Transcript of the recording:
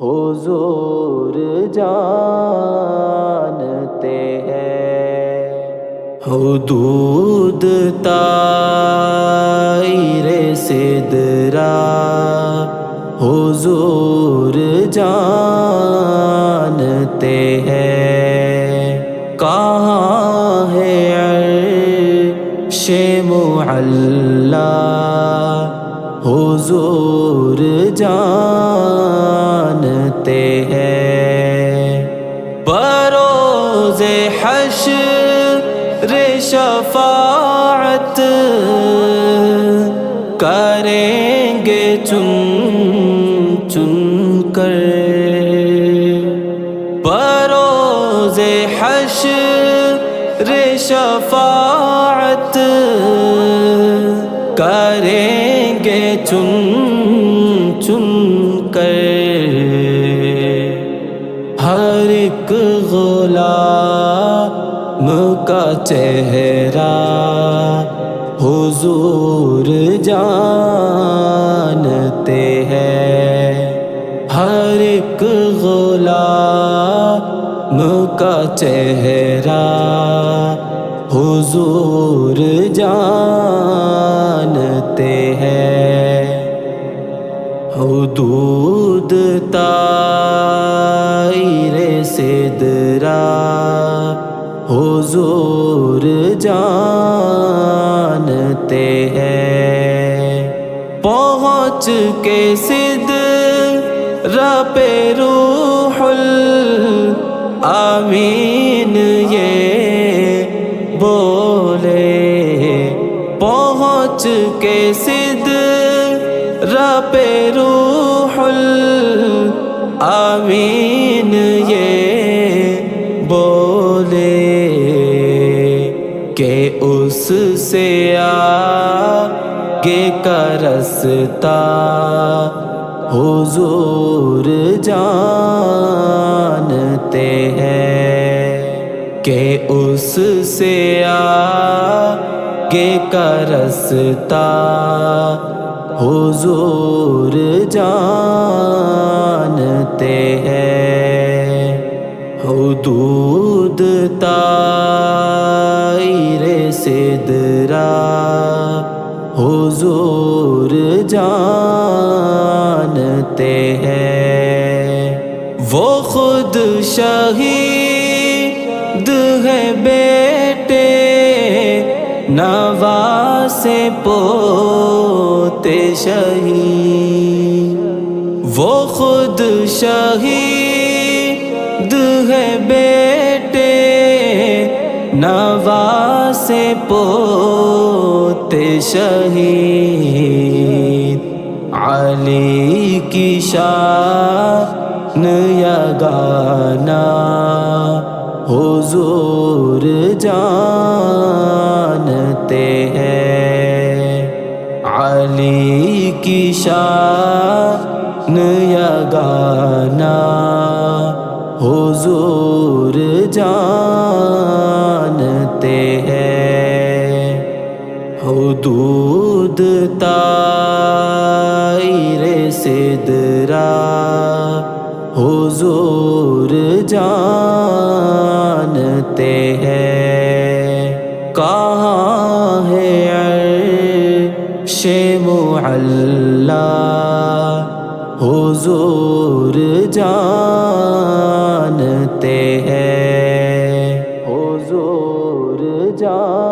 حضور جانتے ہیں حدود طائر سدرا حضور جانتے ہیں کہاں ہے عرش معلی حضور جانتے ہیں بروز حشر شفاعت کریں گے چن چن کر بروز حشر شفاعت کریں گے چن چن کر ہر ایک غلام کا چہرہ حضور جانتے ہیں ہر ایک غلام کا چہرہ حضور جانتے ہیں حدود طائر سدرا حضور جانتے ہیں پہنچ کے سدرا پہ روح الامین یہ بولے پہنچ کے سدرا پہ روح الامین یہ بولے کہ اس سے آگے کا رستہ حضور جانتے ہیں کہ اس سے آگے کا رستہ حضور جانتے ہیں حدود طائر سدرا حضور جانتے ہیں وہ خود شہید ہے بیٹے نواسے پوتے شہید وہ خود شہید ہے بیٹے نواسے پوتے شہید علی کی شان یگانا حضور جانتے ہیں علی کی شان یگانا حضور جانتے ہیں حدود طائر سدرا حضور جانتے ہیں کہاں ہے عرش معلی حضور جانتے ہیں حضور جانتے